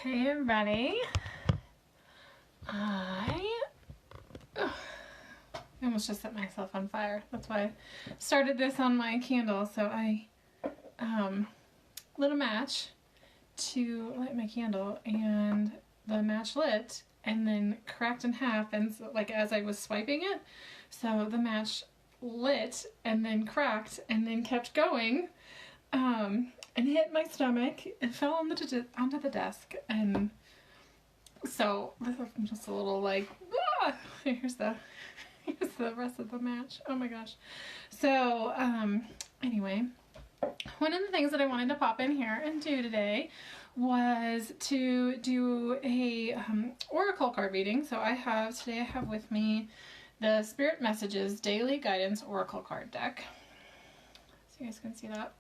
Hey everybody. I almost just set myself on fire. That's why I started this on my candle. So I lit a match to light my candle, and the match lit and then cracked in half, and so, like, as I was swiping it, so the match lit and then cracked and then kept going, and hit my stomach and fell on onto the desk. And so I'm just a little like, here's the rest of the match. Oh my gosh. So anyway, one of the things that I wanted to pop in here and do today was to do a oracle card reading. So today I have with me the Spirit Messages Daily Guidance Oracle Card deck. So you guys can see that.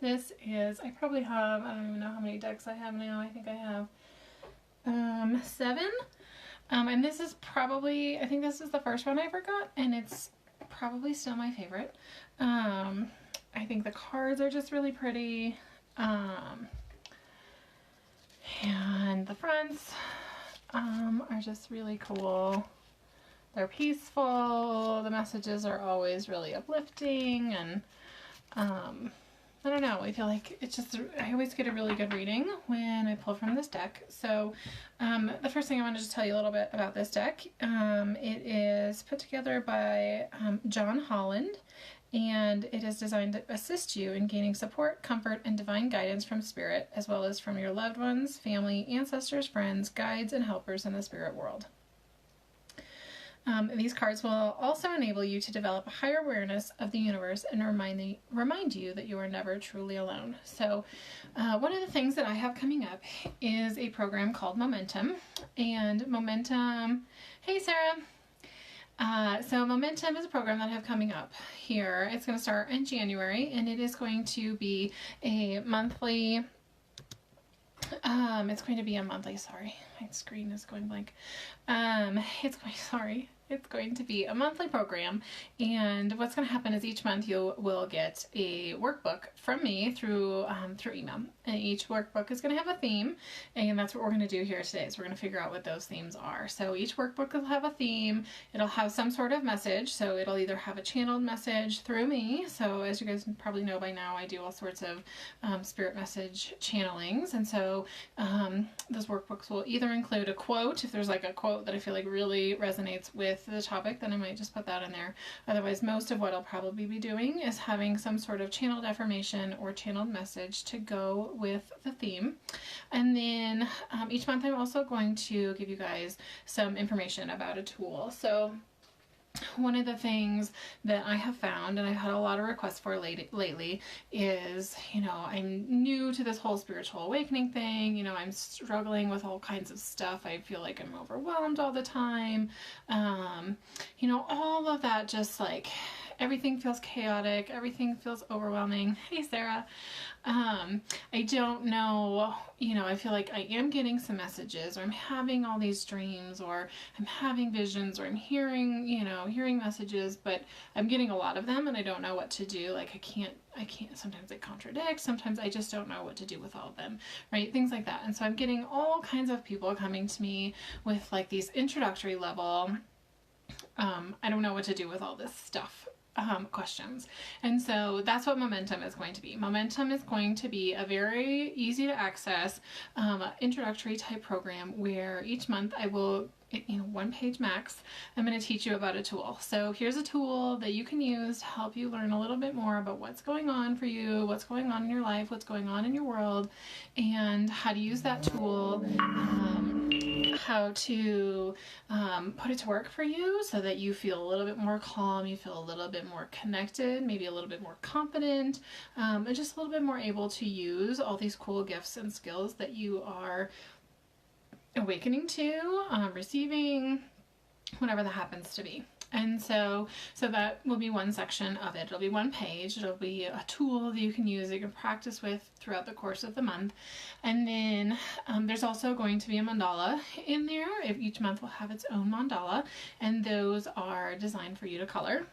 This is, I probably have, I don't even know how many decks I have now. I think I have 7. And this is probably, I think this is the first one I ever got, and it's probably still my favorite. I think the cards are just really pretty. And the fronts are just really cool. They're peaceful. The messages are always really uplifting, and I don't know, I feel like it's just, I always get a really good reading when I pull from this deck. So the first thing I wanted to tell you a little bit about this deck, it is put together by John Holland, and it is designed to assist you in gaining support, comfort, and divine guidance from spirit, as well as from your loved ones, family, ancestors, friends, guides, and helpers in the spirit world. These cards will also enable you to develop a higher awareness of the universe and remind you that you are never truly alone. So one of the things that I have coming up is a program called Momentum. And Momentum, hey Sarah! So Momentum is a program that I have coming up here. It's going to start in January, and it is going to be a monthly, sorry, my screen is going blank. It's going to be a monthly program, and what's going to happen is each month you will get a workbook from me through email, and each workbook is going to have a theme, and that's what we're going to do here today. So we're going to figure out what those themes are. So each workbook will have a theme. It'll have some sort of message, so it'll either have a channeled message through me. So as you guys probably know by now, I do all sorts of spirit message channelings, and so those workbooks will either include a quote. If there's like a quote that I feel like really resonates with the topic, then I might just put that in there. Otherwise, most of what I'll probably be doing is having some sort of channeled affirmation or channeled message to go with the theme. And then each month I'm also going to give you guys some information about a tool. So one of the things that I have found, and I've had a lot of requests for lately, is, I'm new to this whole spiritual awakening thing. I'm struggling with all kinds of stuff. I feel like I'm overwhelmed all the time. All of that, just like everything feels chaotic. Everything feels overwhelming. Hey, Sarah. I don't know, I feel like I am getting some messages, or I'm having all these dreams, or I'm having visions, or I'm hearing messages, but I'm getting a lot of them and I don't know what to do. Like I can't, sometimes they contradict, sometimes I just don't know what to do with all of them, right? Things like that. And so I'm getting all kinds of people coming to me with like these introductory level, I don't know what to do with all this stuff. Questions. And so that's what Momentum is going to be. Momentum is going to be a very easy to access introductory type program where each month I will, 1 page max, I'm going to teach you about a tool. So here's a tool that you can use to help you learn a little bit more about what's going on for you, what's going on in your life, what's going on in your world, and how to use that tool, how to put it to work for you so that you feel a little bit more calm, you feel a little bit more connected, maybe a little bit more confident, and just a little bit more able to use all these cool gifts and skills that you are awakening to, receiving, whatever that happens to be. And so that will be one section of it. It'll be 1 page. It'll be a tool that you can use, that you can practice with throughout the course of the month. And then there's also going to be a mandala in there. Each month will have its own mandala, and those are designed for you to color.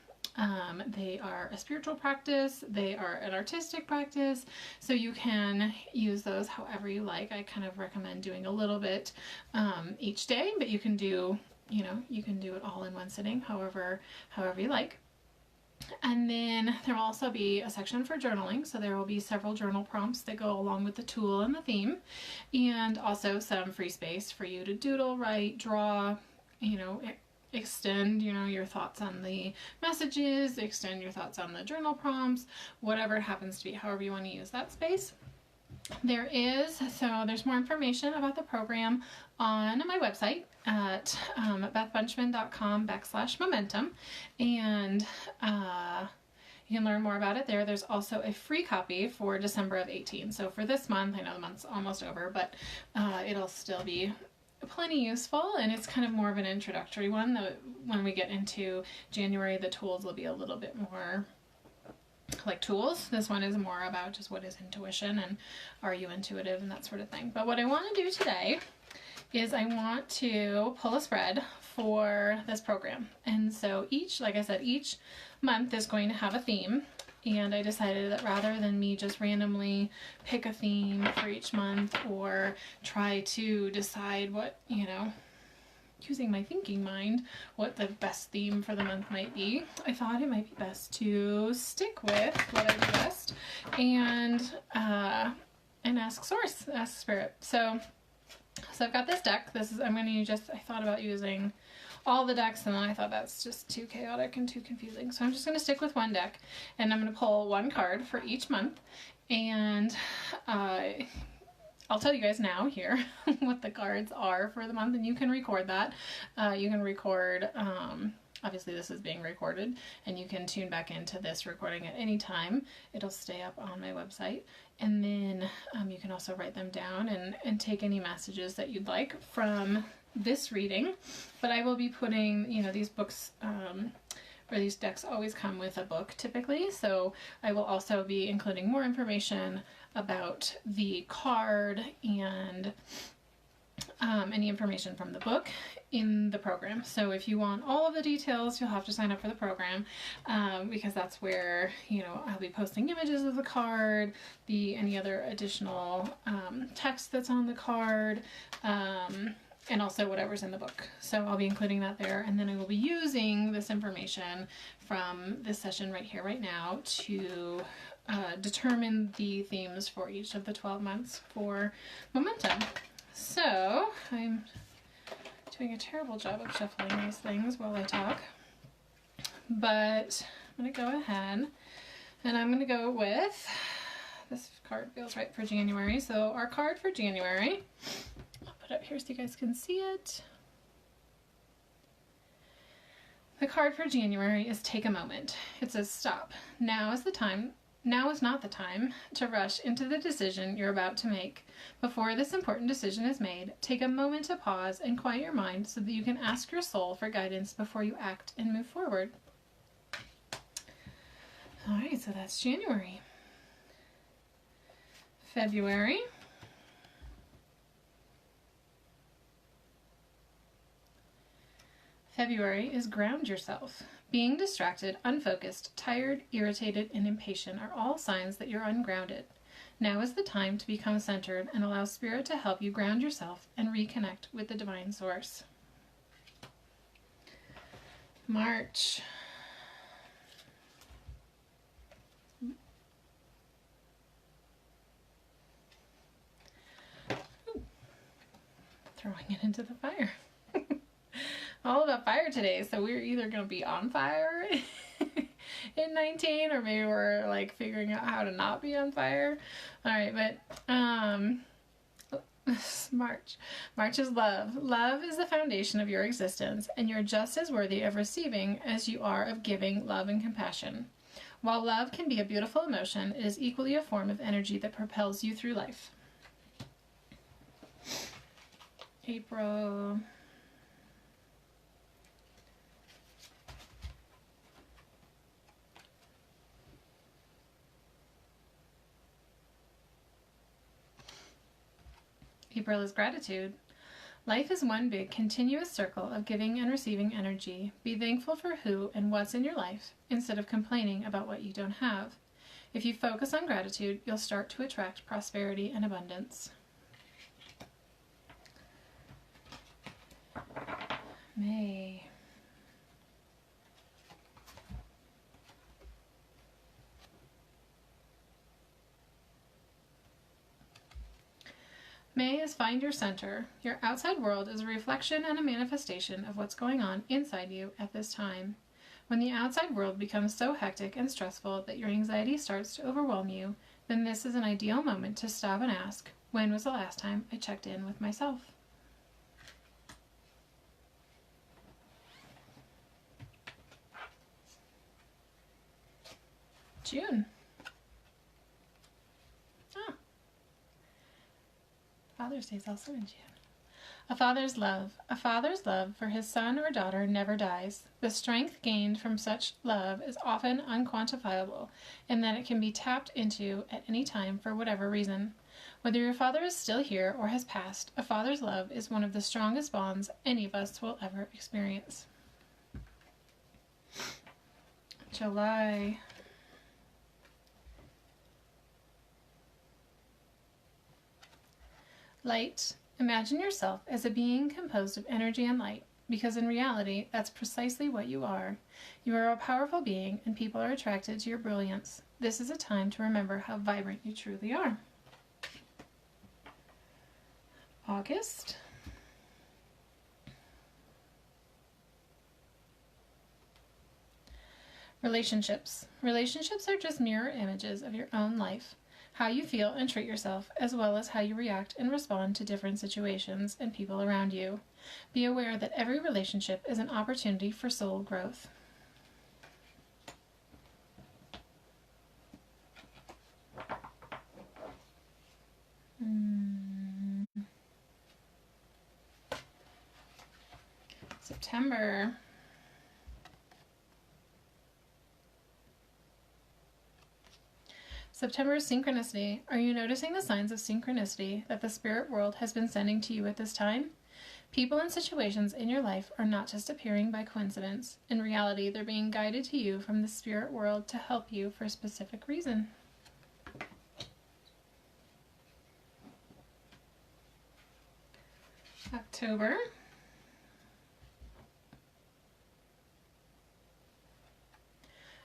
They are a spiritual practice, they are an artistic practice, so you can use those however you like. I kind of recommend doing a little bit each day, but you can do, you can do it all in one sitting, however you like. And then there will also be a section for journaling, so there will be several journal prompts that go along with the tool and the theme, and also some free space for you to doodle, write, draw, extend, your thoughts on the messages, extend your thoughts on the journal prompts, whatever it happens to be, however you want to use that space. There's more information about the program on my website at bethbunchman.com/momentum, and you can learn more about it there. There's also a free copy for December of 18. So for this month, I know the month's almost over, but it'll still be plenty useful, and it's kind of more of an introductory one. When we get into January, the tools will be a little bit more like tools. This one is more about just what is intuition and are you intuitive and that sort of thing. But what I want to do today is I want to pull a spread for this program. And so like I said, each month is going to have a theme. And I decided that rather than me just randomly pick a theme for each month or try to decide what, using my thinking mind, what the best theme for the month might be, I thought it might be best to stick with what I do best and ask Source, ask Spirit. So I've got this deck. I thought about using all the decks, and then I thought that's just too chaotic and too confusing. So I'm just going to stick with one deck, and I'm going to pull one card for each month, and I'll tell you guys now here what the cards are for the month, and you can record that. You can record, obviously this is being recorded, and you can tune back into this recording at any time. It'll stay up on my website. And then you can also write them down and take any messages that you'd like from this reading. But I will be putting, these books, or these decks always come with a book typically, so I will also be including more information about the card and any information from the book in the program. So if you want all of the details, you'll have to sign up for the program, because that's where, I'll be posting images of the card, any other additional text that's on the card, and also whatever's in the book. So I'll be including that there, and then I will be using this information from this session right here, right now, to determine the themes for each of the 12 months for Momentum. So I'm doing a terrible job of shuffling these things while I talk, but I'm going to go ahead and I'm going to go with, this card feels right for January. So our card for January, I'll put it up here so you guys can see it. The card for January is Take a Moment. It says stop. Now is not the time to rush into the decision you're about to make. Before this important decision is made, take a moment to pause and quiet your mind so that you can ask your soul for guidance before you act and move forward. All right, so that's January. February. February is ground yourself. Being distracted, unfocused, tired, irritated, and impatient are all signs that you're ungrounded. Now is the time to become centered and allow Spirit to help you ground yourself and reconnect with the Divine Source. March. Ooh. Throwing it into the fire. All about fire today, so we're either going to be on fire in 19, or maybe we're like figuring out how to not be on fire. All right, but March is love. Love is the foundation of your existence, and you're just as worthy of receiving as you are of giving love and compassion. While love can be a beautiful emotion, it is equally a form of energy that propels you through life. April. April is gratitude. Life is one big, continuous circle of giving and receiving energy. Be thankful for who and what's in your life instead of complaining about what you don't have. If you focus on gratitude, you'll start to attract prosperity and abundance. May. May is find your center. Your outside world is a reflection and a manifestation of what's going on inside you at this time. When the outside world becomes so hectic and stressful that your anxiety starts to overwhelm you, then this is an ideal moment to stop and ask, when was the last time I checked in with myself? June. Father's Day is also in June. A father's love. A father's love for his son or daughter never dies. The strength gained from such love is often unquantifiable, in that it can be tapped into at any time for whatever reason. Whether your father is still here or has passed, a father's love is one of the strongest bonds any of us will ever experience. July. Light. Imagine yourself as a being composed of energy and light, because in reality, that's precisely what you are. You are a powerful being, and people are attracted to your brilliance. This is a time to remember how vibrant you truly are. August. Relationships. Relationships are just mirror images of your own life. How you feel and treat yourself, as well as how you react and respond to different situations and people around you. Be aware that every relationship is an opportunity for soul growth. September. September is synchronicity. Are you noticing the signs of synchronicity that the spirit world has been sending to you at this time? People and situations in your life are not just appearing by coincidence. In reality, they're being guided to you from the spirit world to help you for a specific reason. October.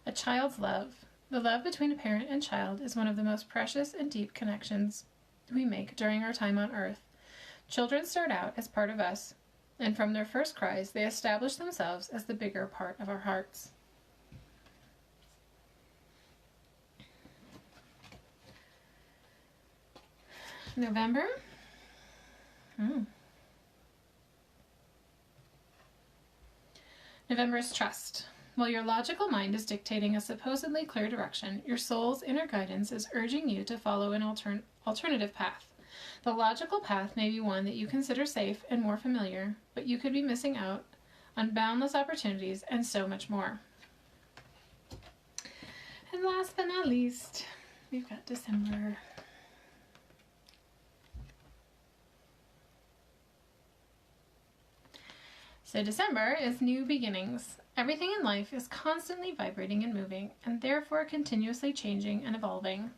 A child's love. The love between a parent and child is one of the most precious and deep connections we make during our time on earth. Children start out as part of us, and from their first cries, they establish themselves as the bigger part of our hearts. November. November is trust. While your logical mind is dictating a supposedly clear direction, your soul's inner guidance is urging you to follow an alternative path. The logical path may be one that you consider safe and more familiar, but you could be missing out on boundless opportunities and so much more. And last but not least, we've got December. So December is new beginnings. Everything in life is constantly vibrating and moving, and therefore continuously changing and evolving.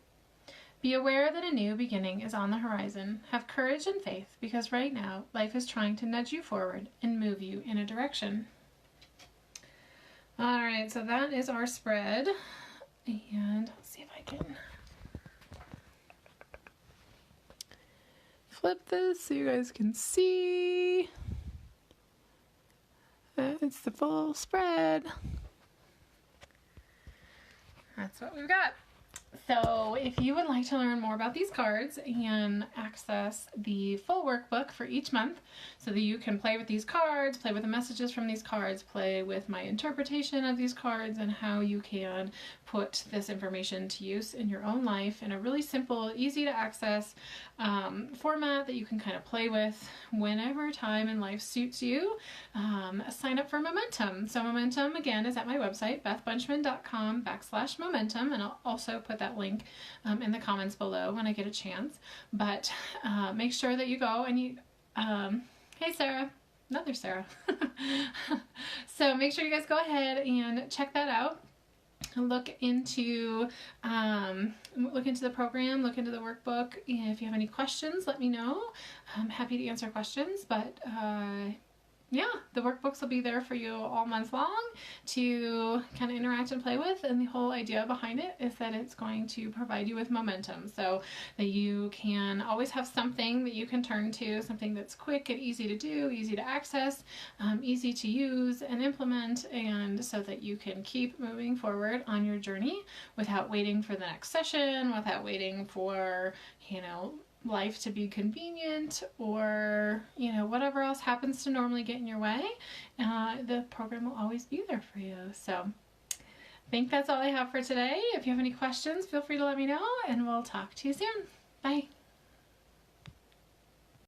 Be aware that a new beginning is on the horizon. Have courage and faith, because right now, life is trying to nudge you forward and move you in a direction. Alright, so that is our spread. And let's see if I can flip this so you guys can see. It's the full spread. That's what we've got. So if you would like to learn more about these cards and access the full workbook for each month so that you can play with these cards, play with the messages from these cards, play with my interpretation of these cards, and how you can put this information to use in your own life in a really simple, easy to access format that you can kind of play with whenever time in life suits you, sign up for Momentum. So Momentum, again, is at my website, bethbunchman.com/momentum, and I'll also put that link in the comments below when I get a chance. But make sure that you go and you Hey, Sarah. Another Sarah. So make sure you guys go ahead and check that out. Look into the program, look into the workbook. If you have any questions, let me know. I'm happy to answer questions, but yeah, the workbooks will be there for you all month long to kind of interact and play with, and the whole idea behind it is that it's going to provide you with momentum so that you can always have something that you can turn to, something that's quick and easy to do, easy to access, easy to use and implement, and so that you can keep moving forward on your journey without waiting for the next session, without waiting for, life to be convenient, or whatever else happens to normally get in your way. The program will always be there for you. So I think that's all I have for today. If you have any questions, feel free to let me know, and we'll talk to you soon. Bye.